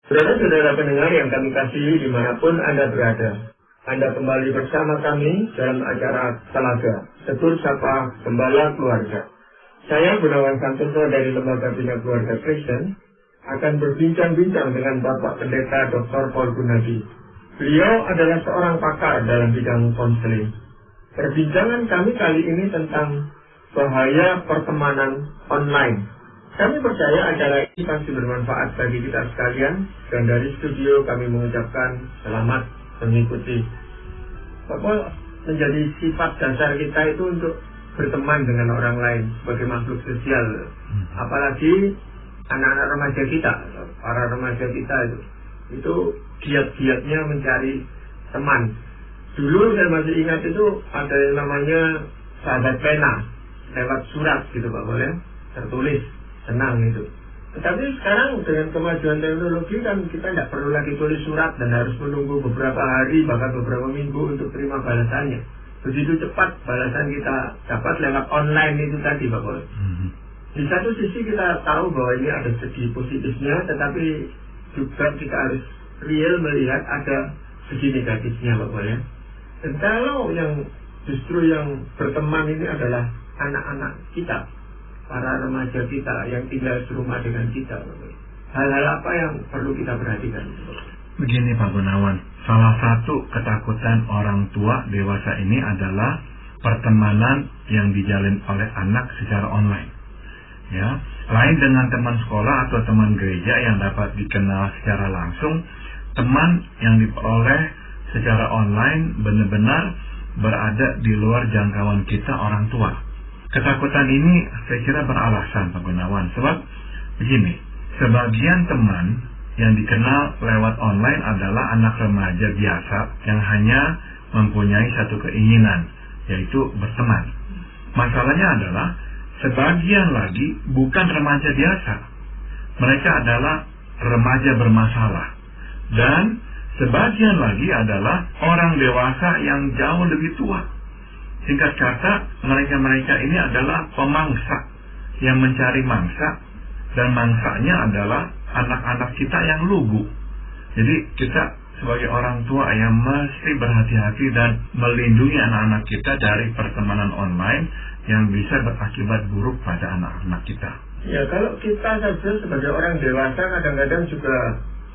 Saudara-saudara pendengar yang kami kasihi dimanapun Anda berada, Anda kembali bersama kami dalam acara Telaga, Tegur Sapa Gembala Keluarga. Saya Gunawan Santoso dari Lembaga Bina Keluarga Kristen akan berbincang-bincang dengan Bapak Pendeta Dr. Paul Gunadi. Beliau adalah seorang pakar dalam bidang konseling. Perbincangan kami kali ini tentang bahaya pertemanan online. Kami percaya acara ini pasti bermanfaat bagi kita sekalian, dan dari studio kami mengucapkan selamat mengikuti. Bapak, menjadi sifat dasar kita itu untuk berteman dengan orang lain sebagai makhluk sosial. Apalagi anak-anak remaja kita, para remaja kita itu giat-giatnya mencari teman. Dulu saya masih ingat itu ada yang namanya sahabat pena, lewat surat gitu Pak boleh, tertulis. Senang itu. Tetapi sekarang dengan kemajuan teknologi kan kita tidak perlu lagi tulis surat dan harus menunggu beberapa hari bahkan beberapa minggu untuk terima balasannya. Begitu cepat balasan kita dapat lewat online itu tadi Pak Boy. Di satu sisi kita tahu bahwa ini ada segi positifnya, tetapi juga kita harus real melihat ada segi negatifnya Pak Boy. Dan kalau yang justru yang berteman ini adalah anak-anak kita, para remaja kita yang tinggal serumah dengan kita, hal-hal apa yang perlu kita perhatikan? Begini Pak Gunawan, salah satu ketakutan orang tua dewasa ini adalah pertemanan yang dijalin oleh anak secara online. Ya, lain dengan teman sekolah atau teman gereja yang dapat dikenal secara langsung, teman yang diperoleh secara online benar-benar berada di luar jangkauan kita orang tua. Ketakutan ini saya kira beralasan Pak Gunawan, sebab begini, sebagian teman yang dikenal lewat online adalah anak remaja biasa yang hanya mempunyai satu keinginan, yaitu berteman. Masalahnya adalah sebagian lagi bukan remaja biasa, mereka adalah remaja bermasalah, dan sebagian lagi adalah orang dewasa yang jauh lebih tua. Singkat kata, mereka-mereka ini adalah pemangsa yang mencari mangsa, dan mangsanya adalah anak-anak kita yang lugu. Jadi kita sebagai orang tua yang mesti berhati-hati dan melindungi anak-anak kita dari pertemanan online yang bisa berakibat buruk pada anak-anak kita. Ya, kalau kita saja sebagai orang dewasa kadang-kadang juga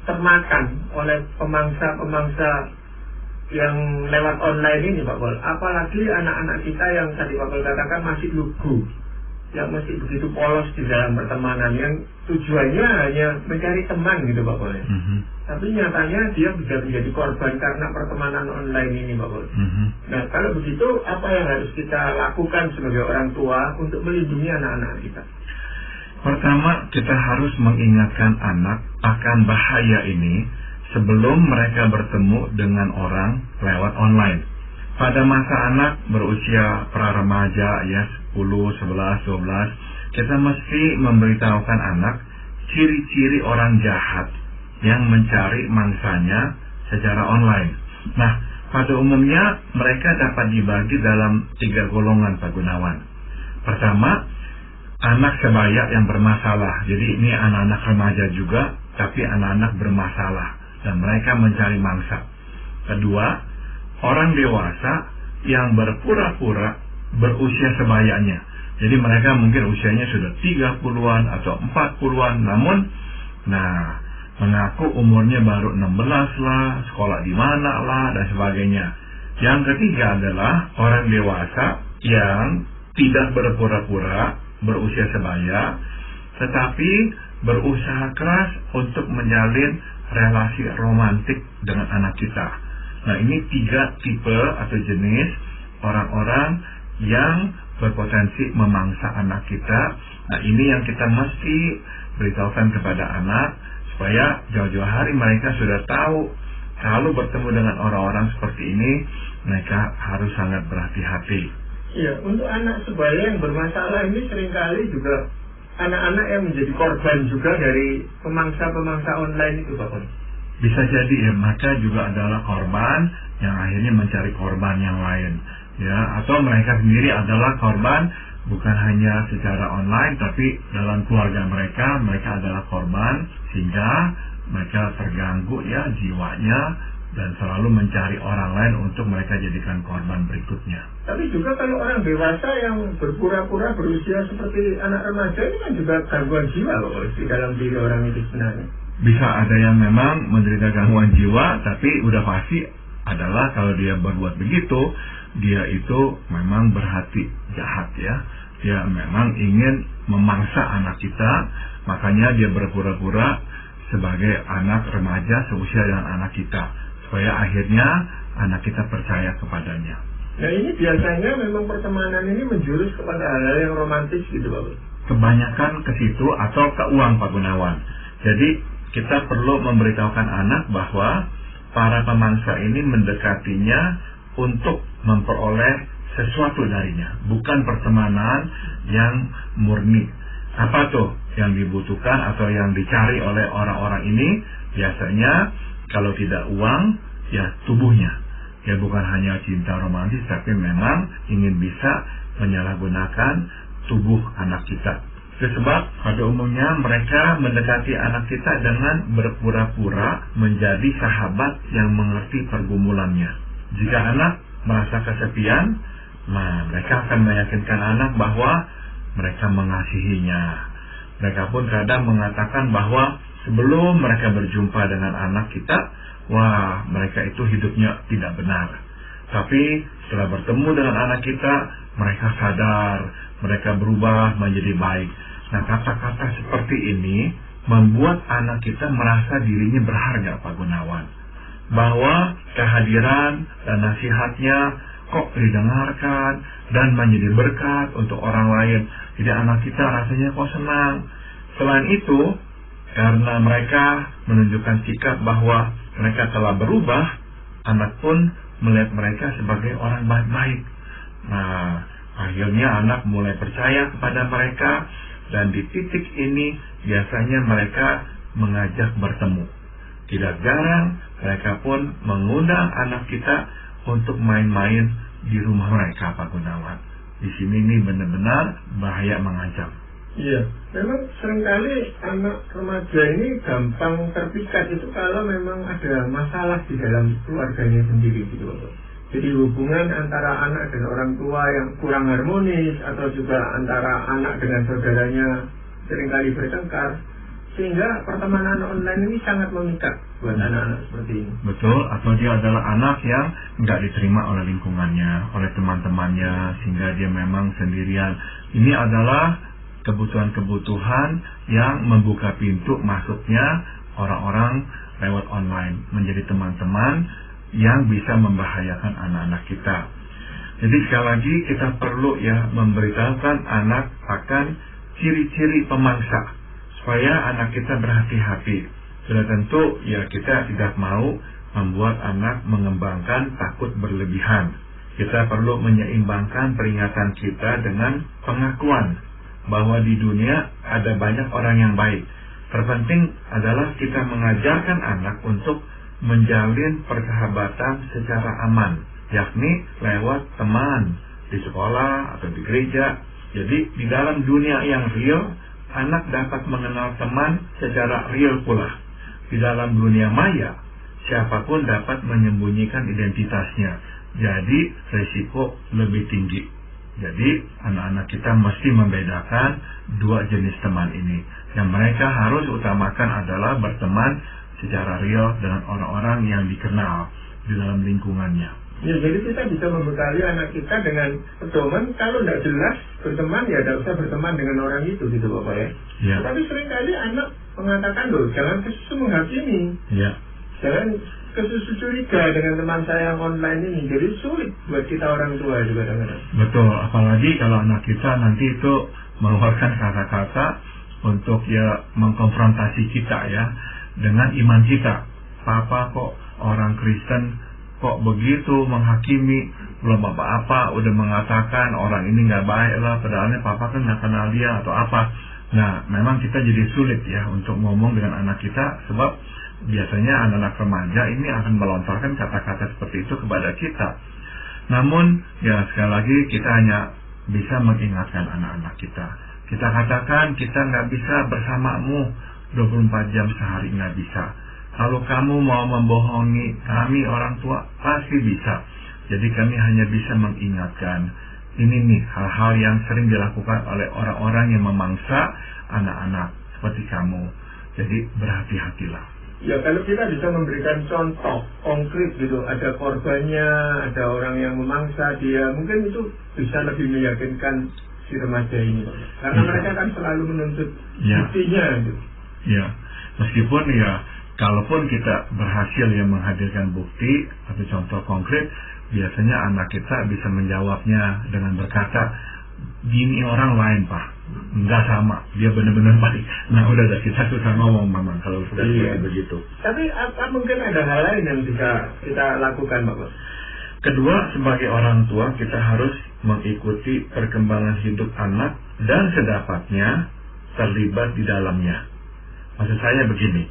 termakan oleh pemangsa-pemangsa yang lewat online ini Pak Bol. Apalagi anak-anak kita yang tadi Pak Bol katakan masih lugu, yang masih begitu polos di dalam pertemanan, yang tujuannya hanya mencari teman gitu Pak Bol. Tapi nyatanya dia bisa menjadi korban karena pertemanan online ini Pak Bol. Nah kalau begitu apa yang harus kita lakukan sebagai orang tua untuk melindungi anak-anak kita? Pertama, kita harus mengingatkan anak akan bahaya ini sebelum mereka bertemu dengan orang lewat online. Pada masa anak berusia pra-remaja, ya 10, 11, 12, kita mesti memberitahukan anak ciri-ciri orang jahat yang mencari mangsanya secara online. Nah, pada umumnya mereka dapat dibagi dalam 3 golongan Pak Gunawan. Pertama, anak sebaya yang bermasalah. Jadi ini anak-anak remaja juga, tapi anak-anak bermasalah dan mereka mencari mangsa. Kedua, orang dewasa yang berpura-pura berusia sebayanya. Jadi mereka mungkin usianya sudah 30-an atau 40-an, namun mengaku umurnya baru 16 lah, sekolah di mana lah, dan sebagainya. Yang ketiga adalah orang dewasa yang tidak berpura-pura berusia sebaya, tetapi berusaha keras untuk menjalin relasi romantik dengan anak kita. Nah, ini 3 tipe atau jenis orang-orang yang berpotensi memangsa anak kita. Nah, ini yang kita mesti beritahukan kepada anak supaya jauh-jauh hari mereka sudah tahu kalau bertemu dengan orang-orang seperti ini mereka harus sangat berhati-hati. Iya, untuk anak sebaya yang bermasalah ini seringkali juga anak-anak yang menjadi korban juga dari pemangsa-pemangsa online itu Pak. Bisa jadi ya, maka juga adalah korban yang akhirnya mencari korban yang lain. Ya, atau mereka sendiri adalah korban bukan hanya secara online tapi dalam keluarga mereka adalah korban, sehingga mereka terganggu ya jiwanya, dan selalu mencari orang lain untuk mereka jadikan korban berikutnya. Tapi juga kalau orang dewasa yang berpura-pura berusia seperti anak remaja, ini kan juga gangguan jiwa loh di dalam diri orang itu sebenarnya. Bisa ada yang memang menderita gangguan jiwa, tapi udah pasti adalah kalau dia berbuat begitu, dia itu memang berhati jahat ya. Dia memang ingin memangsa anak kita, makanya dia berpura-pura sebagai anak remaja seusia dengan anak kita, supaya akhirnya anak kita percaya kepadanya. Nah ini biasanya memang pertemanan ini menjurus kepada hal-hal yang romantis gitu Pak. Kebanyakan ke situ atau ke uang Pak Gunawan. Jadi kita perlu memberitahukan anak bahwa para pemangsa ini mendekatinya untuk memperoleh sesuatu darinya, bukan pertemanan yang murni. Apa tuh yang dibutuhkan atau yang dicari oleh orang-orang ini? Biasanya kalau tidak uang, ya tubuhnya. Ya bukan hanya cinta romantis, tapi memang ingin bisa menyalahgunakan tubuh anak kita. Sebab pada umumnya mereka mendekati anak kita dengan berpura-pura menjadi sahabat yang mengerti pergumulannya. Jika anak merasa kesepian, mereka akan meyakinkan anak bahwa mereka mengasihinya. Mereka pun kadang mengatakan bahwa sebelum mereka berjumpa dengan anak kita, wah mereka itu hidupnya tidak benar. Tapi setelah bertemu dengan anak kita, mereka sadar, mereka berubah menjadi baik. Nah, kata-kata seperti ini membuat anak kita merasa dirinya berharga Pak Gunawan. Bahwa kehadiran dan nasihatnya kok didengarkan dan menjadi berkat untuk orang lain. Jadi anak kita rasanya kok senang. Selain itu, karena mereka menunjukkan sikap bahwa mereka telah berubah, anak pun melihat mereka sebagai orang baik-baik. Nah, akhirnya anak mulai percaya kepada mereka, dan di titik ini biasanya mereka mengajak bertemu. Tidak jarang mereka pun mengundang anak kita untuk main-main di rumah mereka Pak Gunawan. Di sini ini benar-benar bahaya mengancam. Iya, memang seringkali anak remaja ini gampang terpikat itu kalau memang ada masalah di dalam keluarganya sendiri gitu Pak. Jadi hubungan antara anak dan orang tua yang kurang harmonis, atau juga antara anak dengan saudaranya seringkali bertengkar, sehingga pertemanan online ini sangat memikat buat anak-anak seperti ini. Betul, atau dia adalah anak yang nggak diterima oleh lingkungannya, oleh teman-temannya, sehingga dia memang sendirian. Ini adalah kebutuhan-kebutuhan yang membuka pintu masuknya orang-orang lewat online, menjadi teman-teman yang bisa membahayakan anak-anak kita. Jadi sekali lagi kita perlu ya memberitahukan anak akan ciri-ciri pemangsa, supaya anak kita berhati-hati. Sudah tentu ya kita tidak mau membuat anak mengembangkan takut berlebihan. Kita perlu menyeimbangkan peringatan kita dengan pengakuan bahwa di dunia ada banyak orang yang baik. Terpenting adalah kita mengajarkan anak untuk menjalin persahabatan secara aman, yakni lewat teman di sekolah atau di gereja. Jadi di dalam dunia yang real, anak dapat mengenal teman secara real pula. Di dalam dunia maya, siapapun dapat menyembunyikan identitasnya. Jadi risiko lebih tinggi. Jadi anak-anak kita mesti membedakan dua jenis teman ini. Yang mereka harus utamakan adalah berteman secara real dengan orang-orang yang dikenal di dalam lingkungannya. Ya, jadi kita bisa membekali anak kita dengan pedoman, kalau tidak jelas berteman ya tidak usah berteman dengan orang itu gitu Bapak ya. Ya. Tapi seringkali anak mengatakan loh, jangan kesusu menghakimi. Ya. Jangan kesusu curiga dengan teman saya yang online ini. Jadi sulit buat kita orang tua juga kadang-kadang. Betul, apalagi kalau anak kita nanti itu mengeluarkan kata-kata untuk ya mengkonfrontasi kita ya dengan iman kita. Papa kok orang Kristen kok begitu menghakimi, belum apa-apa udah mengatakan orang ini nggak baik lah, padahalnya papa kan nggak kenal dia atau apa. Nah, memang kita jadi sulit ya untuk ngomong dengan anak kita, sebab biasanya anak-anak remaja ini akan melontarkan kata-kata seperti itu kepada kita. Namun ya sekali lagi kita hanya bisa mengingatkan anak-anak kita. Kita katakan kita nggak bisa bersamamu 24 jam sehari nggak bisa. Kalau kamu mau membohongi kami orang tua, pasti bisa. Jadi kami hanya bisa mengingatkan. Ini nih hal-hal yang sering dilakukan oleh orang-orang yang memangsa anak-anak seperti kamu. Jadi berhati-hatilah. Ya, kalau kita bisa memberikan contoh konkret gitu, ada korbannya, ada orang yang memangsa dia, mungkin itu bisa lebih meyakinkan si remaja ini, Pak. Karena mereka kan selalu menuntut buktinya gitu. Ya, meskipun ya, kalaupun kita berhasil ya menghadirkan bukti atau contoh konkret, biasanya anak kita bisa menjawabnya dengan berkata, gini orang lain Pak, nggak sama, dia benar-benar baik. Nah udah kita susah ngomong memang kalau sudah begitu. Tapi apa mungkin ada hal lain yang bisa kita lakukan Bapak? Kedua, sebagai orang tua kita harus mengikuti perkembangan hidup anak dan sedapatnya terlibat di dalamnya. Maksud saya begini,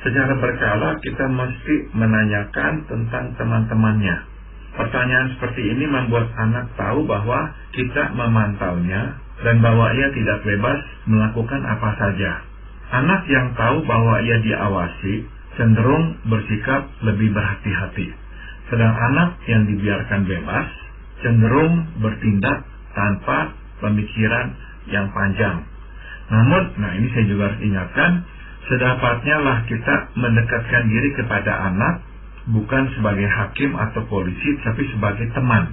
secara berkala kita mesti menanyakan tentang teman-temannya. Pertanyaan seperti ini membuat anak tahu bahwa kita memantaunya dan bahwa ia tidak bebas melakukan apa saja. Anak yang tahu bahwa ia diawasi cenderung bersikap lebih berhati-hati. Sedang anak yang dibiarkan bebas cenderung bertindak tanpa pemikiran yang panjang. Namun, ini saya juga harus ingatkan, sedapatnya lah kita mendekatkan diri kepada anak bukan sebagai hakim atau polisi, tapi sebagai teman.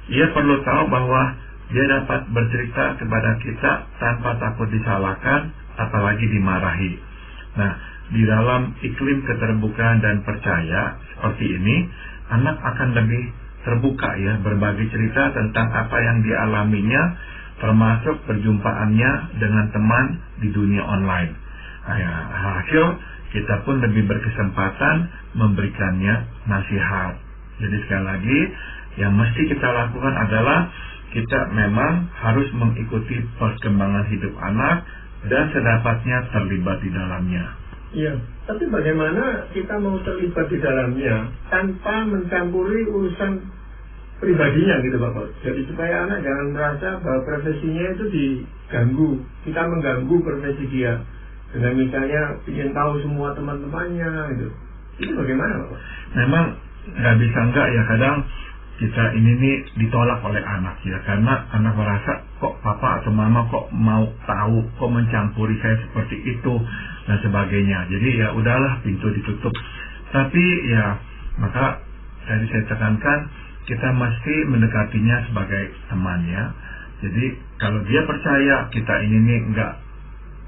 Ia perlu tahu bahwa dia dapat bercerita kepada kita tanpa takut disalahkan, apalagi dimarahi. Nah, di dalam iklim keterbukaan dan percaya seperti ini, anak akan lebih terbuka ya, berbagi cerita tentang apa yang dialaminya, termasuk perjumpaannya dengan teman di dunia online. Nah, ya, hasil kita pun lebih berkesempatan memberikannya nasihat. Jadi sekali lagi, yang mesti kita lakukan adalah kita memang harus mengikuti perkembangan hidup anak dan sedapatnya terlibat di dalamnya. Iya, tapi bagaimana kita mau terlibat di dalamnya tanpa mencampuri urusan pribadinya gitu Bapak. Jadi supaya anak jangan merasa bahwa profesinya itu diganggu. Kita mengganggu profesi dia dengan misalnya ingin tahu semua teman-temannya gitu. Itu bagaimana Bapak? Memang nggak bisa enggak ya, kadang kita ini nih ditolak oleh anak ya, karena anak merasa kok papa atau mama kok mau tahu, kok mencampuri saya seperti itu dan sebagainya. Jadi ya udahlah, pintu ditutup. Tapi ya maka tadi saya tekankan, kita mesti mendekatinya sebagai teman ya. Jadi kalau dia percaya kita ini nih nggak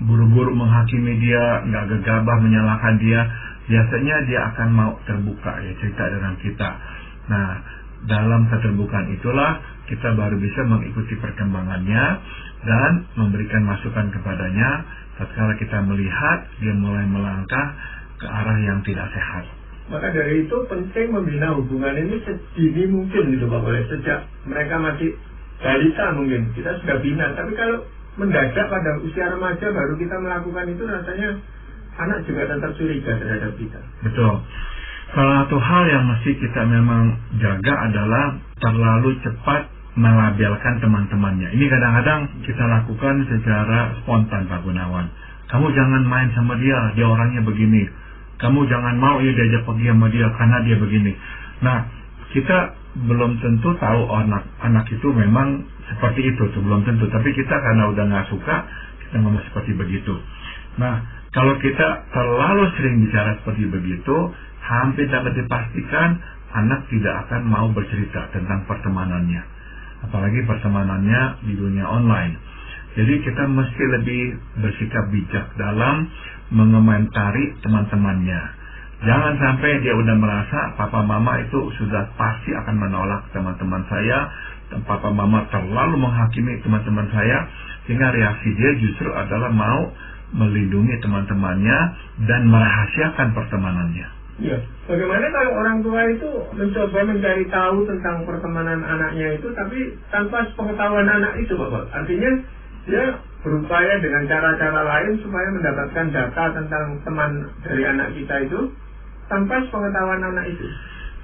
buru-buru menghakimi dia, nggak gegabah menyalahkan dia, biasanya dia akan mau terbuka ya cerita dengan kita. Nah, dalam keterbukaan itulah kita baru bisa mengikuti perkembangannya dan memberikan masukan kepadanya tatkala kita melihat dia mulai melangkah ke arah yang tidak sehat. Maka dari itu penting membina hubungan ini sedini mungkin gitu Pak Boleh. Sejak mereka masih balita mungkin kita sudah bina. Tapi kalau mendadak pada usia remaja baru kita melakukan itu, rasanya anak juga tetap curiga terhadap kita. Betul. Salah satu hal yang mesti kita memang jaga adalah terlalu cepat melabelkan teman-temannya. Ini kadang-kadang kita lakukan secara spontan Pak Gunawan. Kamu jangan main sama dia orangnya begini. Kamu jangan mau ya diajak pergi sama dia karena dia begini. Nah, kita belum tentu tahu anak itu memang seperti itu, belum tentu. Tapi kita karena udah nggak suka, kita ngomong seperti begitu. Nah, kalau kita terlalu sering bicara seperti begitu, hampir dapat dipastikan anak tidak akan mau bercerita tentang pertemanannya, apalagi pertemanannya di dunia online. Jadi kita mesti lebih bersikap bijak dalam mengomentari teman-temannya. Jangan sampai dia udah merasa papa mama itu sudah pasti akan menolak teman-teman saya, papa mama terlalu menghakimi teman-teman saya, sehingga reaksi dia justru adalah mau melindungi teman-temannya dan merahasiakan pertemanannya. Ya, bagaimana kalau orang tua itu mencoba mencari tahu tentang pertemanan anaknya itu, tapi tanpa pengetahuan anak itu, Bapak? Artinya dia berupaya dengan cara-cara lain supaya mendapatkan data tentang teman dari anak kita itu tanpa pengetahuan anak itu.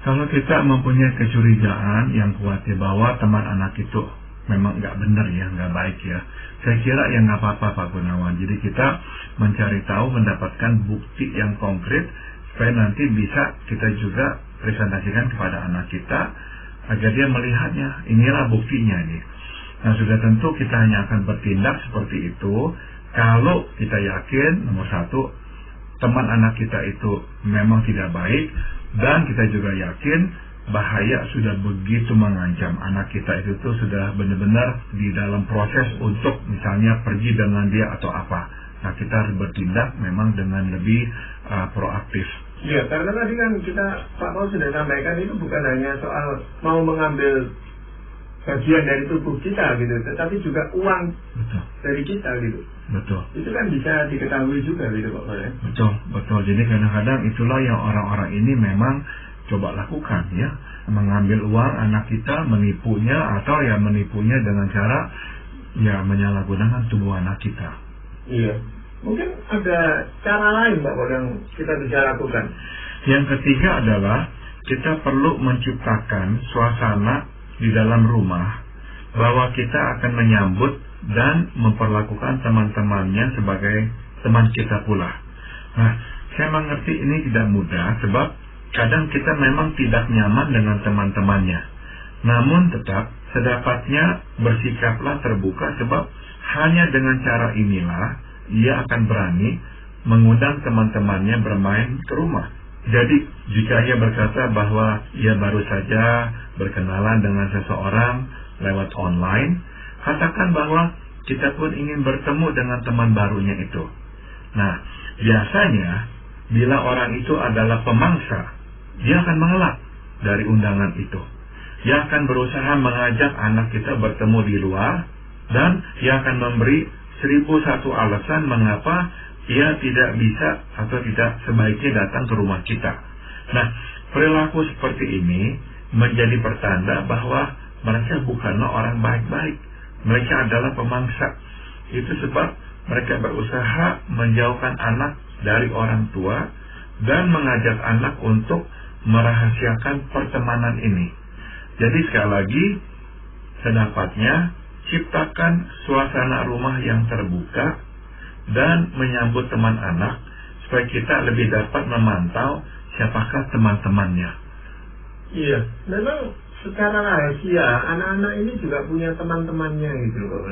Kalau kita mempunyai kecurigaan yang kuat ya bahwa teman anak itu memang nggak benar ya, nggak baik ya. Saya kira ya nggak apa-apa Pak Gunawan. Jadi kita mencari tahu, mendapatkan bukti yang konkret supaya nanti bisa kita juga presentasikan kepada anak kita agar dia melihatnya. Inilah buktinya nih. Nah, sudah tentu kita hanya akan bertindak seperti itu kalau kita yakin nomor satu, teman anak kita itu memang tidak baik, dan kita juga yakin bahaya sudah begitu mengancam anak kita itu tuh sudah benar-benar di dalam proses untuk misalnya pergi dengan dia atau apa. Nah, kita harus bertindak memang dengan lebih proaktif. Ya, karena tadi kan Pak Paul sudah sampaikan itu bukan hanya soal mau mengambil bagian dari tubuh kita gitu, tetapi juga uang dari kita gitu. Betul. Itu kan bisa diketahui juga gitu Pak Paul. Betul. Jadi kadang-kadang itulah yang orang-orang ini memang coba lakukan ya, mengambil uang anak kita, menipunya atau ya menipunya dengan cara ya menyalahgunakan tubuh anak kita. Iya. Mungkin ada cara lain Pak Paul yang kita bisa lakukan. Yang ketiga adalah kita perlu menciptakan suasana di dalam rumah bahwa kita akan menyambut dan memperlakukan teman-temannya sebagai teman kita pula. Nah, saya mengerti ini tidak mudah sebab kadang kita memang tidak nyaman dengan teman-temannya. Namun tetap sedapatnya bersikaplah terbuka sebab hanya dengan cara inilah ia akan berani mengundang teman-temannya bermain ke rumah. Jadi jika ia berkata bahwa ia baru saja berkenalan dengan seseorang lewat online, katakan bahwa kita pun ingin bertemu dengan teman barunya itu. Nah, biasanya bila orang itu adalah pemangsa, dia akan mengelak dari undangan itu. Dia akan berusaha mengajak anak kita bertemu di luar, dan dia akan memberi 1001 alasan mengapa ia tidak bisa atau tidak sebaiknya datang ke rumah kita. Nah, perilaku seperti ini menjadi pertanda bahwa mereka bukanlah orang baik-baik. Mereka adalah pemangsa. Itu sebab mereka berusaha menjauhkan anak dari orang tua dan mengajak anak untuk merahasiakan pertemanan ini. Jadi sekali lagi, sedapatnya ciptakan suasana rumah yang terbuka dan menyambut teman anak supaya kita lebih dapat memantau siapakah teman-temannya. Iya, memang secara rahasia anak-anak ini juga punya teman-temannya gitu loh,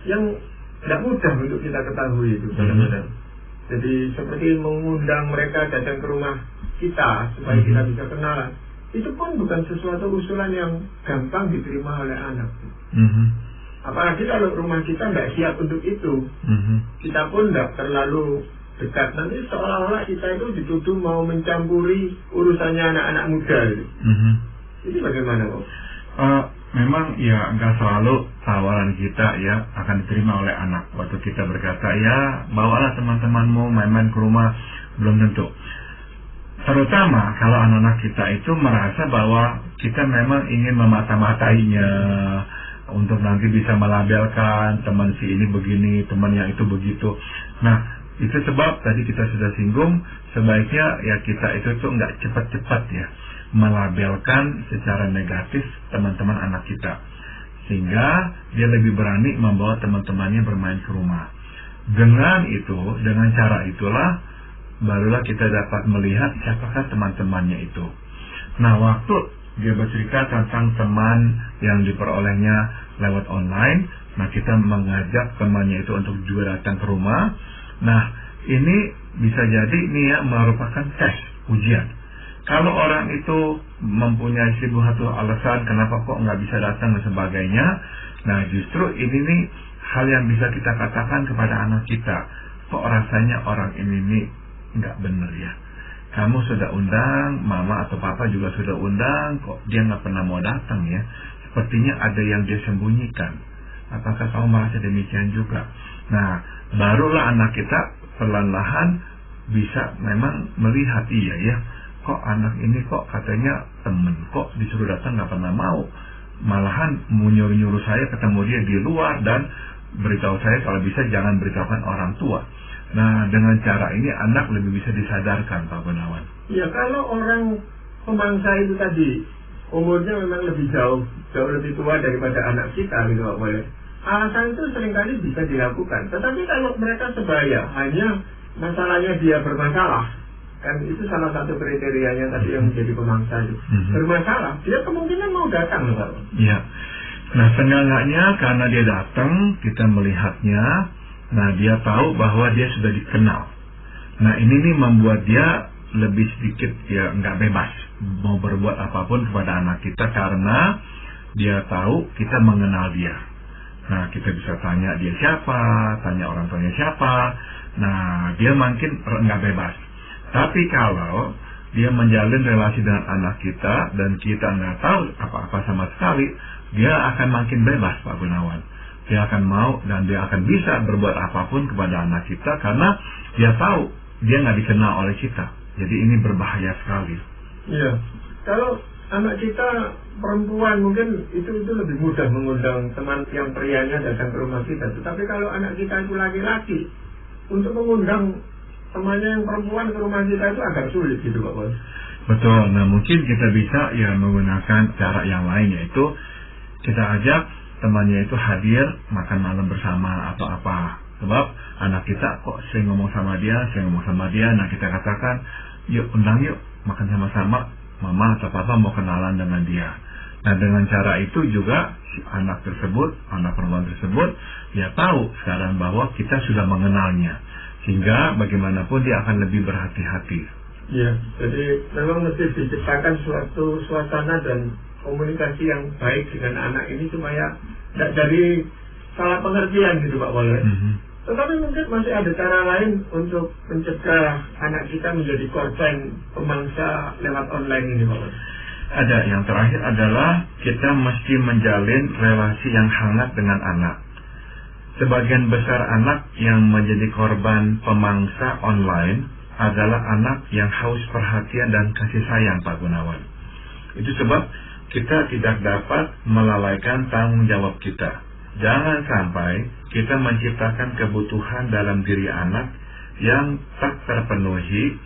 yang tidak mudah untuk kita ketahui itu kadang-kadang. Jadi seperti mengundang mereka datang ke rumah kita supaya kita bisa kenalan, itu pun bukan sesuatu usulan yang gampang diterima oleh anak. Apalagi kalau rumah kita tidak siap untuk itu, kita pun tidak terlalu dekat. Nanti seolah-olah kita itu dituduh mau mencampuri urusannya anak-anak muda gitu. Ini bagaimana Pak? Memang ya nggak selalu tawaran kita ya akan diterima oleh anak. Waktu kita berkata ya bawalah teman-temanmu main-main ke rumah, belum tentu. Terutama kalau anak-anak kita itu merasa bahwa kita memang ingin memata-matainya untuk nanti bisa melabelkan teman si ini begini, teman yang itu begitu. Nah, itu sebab tadi kita sudah singgung, sebaiknya ya kita itu tuh nggak cepat-cepat ya melabelkan secara negatif teman-teman anak kita, sehingga dia lebih berani membawa teman-temannya bermain ke rumah. Dengan itu, dengan cara itulah barulah kita dapat melihat siapakah teman-temannya itu. Nah, waktu dia bercerita tentang teman yang diperolehnya lewat online, nah kita mengajak temannya itu untuk juga datang ke rumah. Nah, ini bisa jadi ini ya merupakan tes, ujian. Kalau orang itu mempunyai 1001 alasan kenapa kok nggak bisa datang dan sebagainya, nah justru ini nih hal yang bisa kita katakan kepada anak kita, kok rasanya orang ini nih nggak benar ya. Kamu sudah undang, mama atau papa juga sudah undang, kok dia nggak pernah mau datang ya. Sepertinya ada yang dia sembunyikan. Apakah kamu merasa demikian juga? Nah, barulah anak kita perlahan-lahan bisa memang melihat, iya ya, kok anak ini kok katanya temen, kok disuruh datang nggak pernah mau. Malahan menyuruh-nyuruh saya ketemu dia di luar dan beritahu saya kalau bisa jangan beritahukan orang tua. Nah, dengan cara ini anak lebih bisa disadarkan, Pak Gunawan. Ya, kalau orang pemangsa itu tadi umurnya memang lebih jauh lebih tua daripada anak kita gitu Pak Boleh. Alasan itu seringkali bisa dilakukan. Tetapi kalau mereka sebaya, hanya masalahnya dia bermasalah, kan itu salah satu kriterianya tadi yang menjadi pemangsa itu. Bermasalah, dia kemungkinan mau datang loh Pak. Iya. Nah, seenggaknya karena dia datang, kita melihatnya, nah dia tahu bahwa dia sudah dikenal. Nah, ini nih membuat dia lebih sedikit ya nggak bebas mau berbuat apapun kepada anak kita karena dia tahu kita mengenal dia. Nah, kita bisa tanya dia siapa, tanya orang tuanya siapa. Nah, dia makin nggak bebas. Tapi kalau dia menjalin relasi dengan anak kita dan kita nggak tahu apa-apa sama sekali, dia akan makin bebas Pak Gunawan. Dia akan mau dan dia akan bisa berbuat apapun kepada anak kita karena dia tahu dia nggak dikenal oleh kita. Jadi ini berbahaya sekali. Iya. Kalau anak kita perempuan mungkin itu lebih mudah mengundang teman yang prianya datang ke rumah kita. Tetapi kalau anak kita itu laki-laki, untuk mengundang temannya yang perempuan ke rumah kita itu agak sulit gitu Pak Bos. Betul. Nah, mungkin kita bisa ya menggunakan cara yang lain, yaitu kita ajak temannya itu hadir makan malam bersama atau apa. Sebab anak kita kok sering ngomong sama dia. Nah, kita katakan, yuk undang yuk makan sama-sama, mama atau papa mau kenalan dengan dia. Nah, dengan cara itu juga si anak perempuan tersebut, dia tahu sekarang bahwa kita sudah mengenalnya. Sehingga bagaimanapun dia akan lebih berhati-hati. Iya, jadi memang mesti diciptakan suatu suasana dan komunikasi yang baik dengan anak ini supaya tidak dari salah pengertian gitu Pak Boleh. Tetapi mungkin masih ada cara lain untuk mencegah anak kita menjadi korban pemangsa lewat online ini Pak Boleh. Ada, yang terakhir adalah kita mesti menjalin relasi yang hangat dengan anak. Sebagian besar anak yang menjadi korban pemangsa online adalah anak yang haus perhatian dan kasih sayang Pak Gunawan. Itu sebab kita tidak dapat melalaikan tanggung jawab kita. Jangan sampai kita menciptakan kebutuhan dalam diri anak yang tak terpenuhi,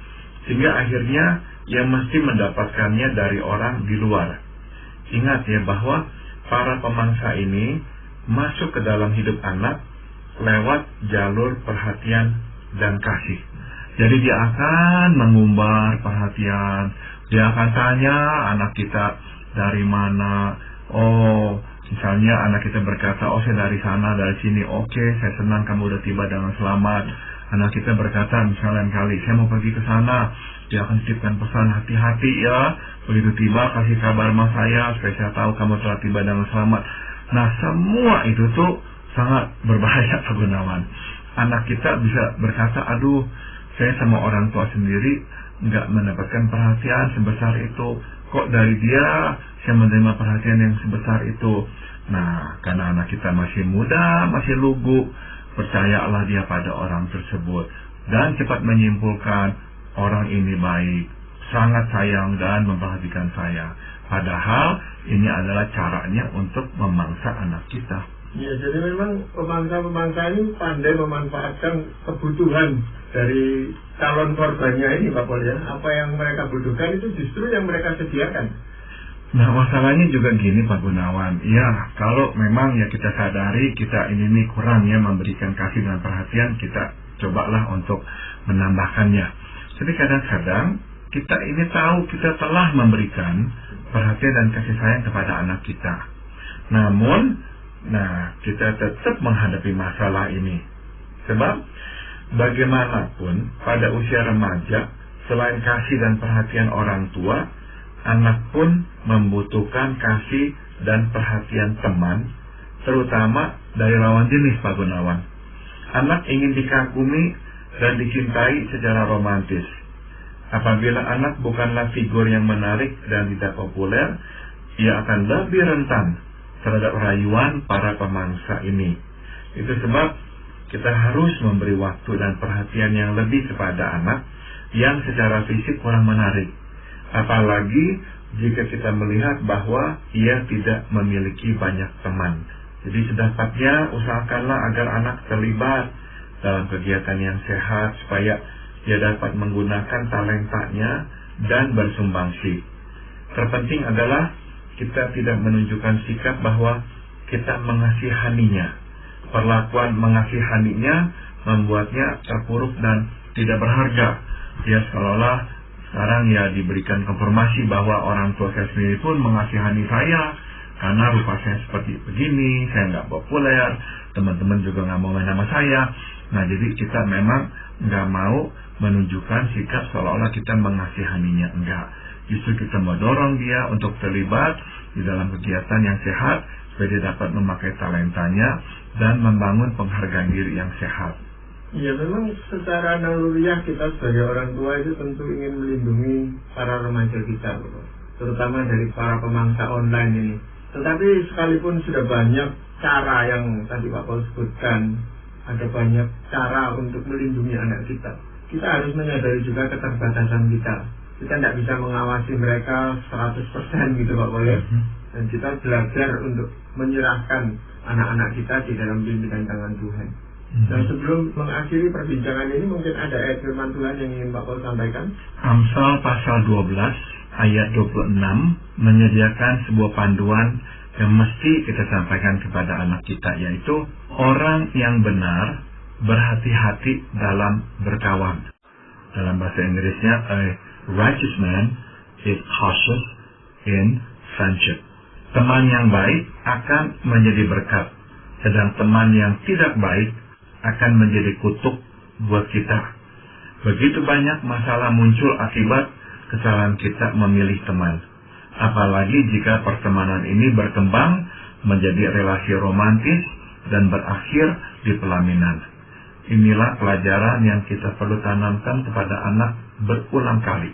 sehingga akhirnya ia mesti mendapatkannya dari orang di luar. Ingat ya bahwa para pemangsa ini masuk ke dalam hidup anak lewat jalur perhatian dan kasih. Jadi dia akan mengumbar perhatian, dia akan tanya anak kita dari mana. Oh, misalnya anak kita berkata, oh saya dari sana, dari sini. Oke, saya senang kamu udah tiba dengan selamat. Anak kita berkata, misalnya kali, saya mau pergi ke sana. Dia akan titipkan pesan, hati-hati ya. Begitu tiba, kasih kabar sama saya, supaya saya tahu kamu telah tiba dengan selamat. Nah, semua itu tuh sangat berbahaya Pak Gunawan. Anak kita bisa berkata, aduh, saya sama orang tua sendiri nggak mendapatkan perhatian sebesar itu. Kok dari dia saya menerima perhatian yang sebesar itu? Nah, karena anak kita masih muda, masih lugu, percayalah dia pada orang tersebut dan cepat menyimpulkan orang ini baik, sangat sayang dan memperhatikan saya. Padahal ini adalah caranya untuk memangsa anak kita. Ya, jadi memang pemangsa-pemangsa ini pandai memanfaatkan kebutuhan dari calon korbannya ini Pak Pol ya. Apa yang mereka butuhkan itu justru yang mereka sediakan. Nah, masalahnya juga gini Pak Gunawan. Ya, kalau memang ya kita sadari kita ini kurang ya memberikan kasih dan perhatian, kita cobalah untuk menambahkannya. Tapi kadang-kadang kita ini tahu kita telah memberikan perhatian dan kasih sayang kepada anak kita. Namun, kita tetap menghadapi masalah ini. Sebab bagaimanapun pada usia remaja, selain kasih dan perhatian orang tua, anak pun membutuhkan kasih dan perhatian teman, terutama dari lawan jenis Pak Gunawan. Anak ingin dikagumi dan dicintai secara romantis. Apabila anak bukanlah figur yang menarik dan tidak populer, ia akan lebih rentan terhadap rayuan para pemangsa ini. Itu sebab kita harus memberi waktu dan perhatian yang lebih kepada anak yang secara fisik kurang menarik. Apalagi jika kita melihat bahwa ia tidak memiliki banyak teman. Jadi sedapatnya usahakanlah agar anak terlibat dalam kegiatan yang sehat supaya dia dapat menggunakan talentanya dan bersumbangsi. Terpenting adalah kita tidak menunjukkan sikap bahwa kita mengasihaninya. Perlakuan mengasihaninya membuatnya terpuruk dan tidak berharga. Dia seolah-olah sekarang ya diberikan konfirmasi bahwa orang tua saya sendiri pun mengasihani saya karena rupa saya seperti begini, saya nggak populer, teman-teman juga nggak mau main sama saya. Nah, jadi kita memang nggak mau menunjukkan sikap seolah-olah kita mengasihaninya. Enggak. Justru kita mau dorong dia untuk terlibat di dalam kegiatan yang sehat supaya dia dapat memakai talentanya dan membangun penghargaan diri yang sehat. Ya, memang secara naluriah kita sebagai orang tua itu tentu ingin melindungi para remaja kita, terutama dari para pemangsa online ini. Tetapi sekalipun sudah banyak cara yang tadi Pak Paul sebutkan, ada banyak cara untuk melindungi anak kita. Kita harus menyadari juga keterbatasan kita. Kita tidak bisa mengawasi mereka 100% gitu Pak Paul. Dan kita belajar untuk menyerahkan anak-anak kita di dalam bimbingan tangan Tuhan. Dan sebelum mengakhiri perbincangan ini, mungkin ada ayat firman Tuhan yang ingin Pak Paul sampaikan. Amsal pasal 12 ayat 26 menyediakan sebuah panduan yang mesti kita sampaikan kepada anak kita, yaitu orang yang benar berhati-hati dalam berkawan. Dalam bahasa Inggrisnya, a righteous man is cautious in friendship. Teman yang baik akan menjadi berkat, sedang teman yang tidak baik akan menjadi kutuk buat kita. Begitu banyak masalah muncul akibat kesalahan kita memilih teman. Apalagi jika pertemanan ini berkembang menjadi relasi romantis dan berakhir di pelaminan. Inilah pelajaran yang kita perlu tanamkan kepada anak berulang kali.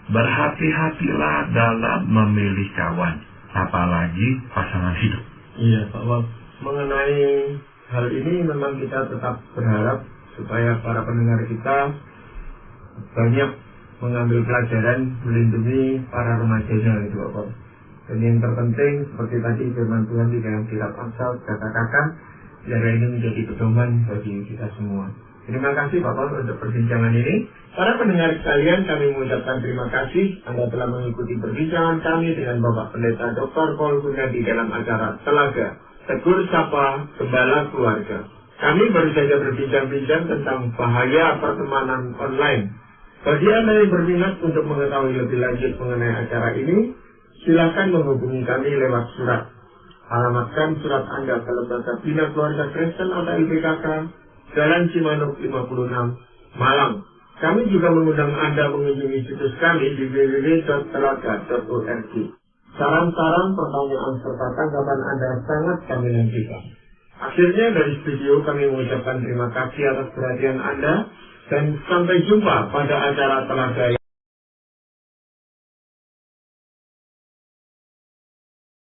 Berhati-hatilah dalam memilih kawan, apalagi pasangan hidup. Iya, Pak Paul. Mengenai hal ini memang kita tetap berharap supaya para pendengar kita banyak mengambil pelajaran melindungi para remajanya itu Pak Paul. Dan yang terpenting seperti tadi firman Tuhan di dalam kitab Amsal katakan, biar ini menjadi pedoman bagi kita semua. Terima kasih Pak Paul untuk perbincangan ini. Para pendengar sekalian, kami mengucapkan terima kasih Anda telah mengikuti perbincangan kami dengan Bapak Pendeta Dr. Paul Gunadi dalam acara Telaga Tegur Sapa Gembala Keluarga. Kami baru saja berbincang-bincang tentang bahaya pertemanan online. Bagi Anda yang berminat untuk mengetahui lebih lanjut mengenai acara ini, silakan menghubungi kami lewat surat. Alamatkan surat Anda ke Lembaga Bina Keluarga Kristen atau LBKK, Jalan Cimanuk 56, Malang. Kami juga mengundang Anda mengunjungi situs kami di www.telaga.org. Saran-saran, pertanyaan, serta tanggapan Anda sangat kami nantikan. Akhirnya dari studio kami mengucapkan terima kasih atas perhatian Anda dan sampai jumpa pada acara Telaga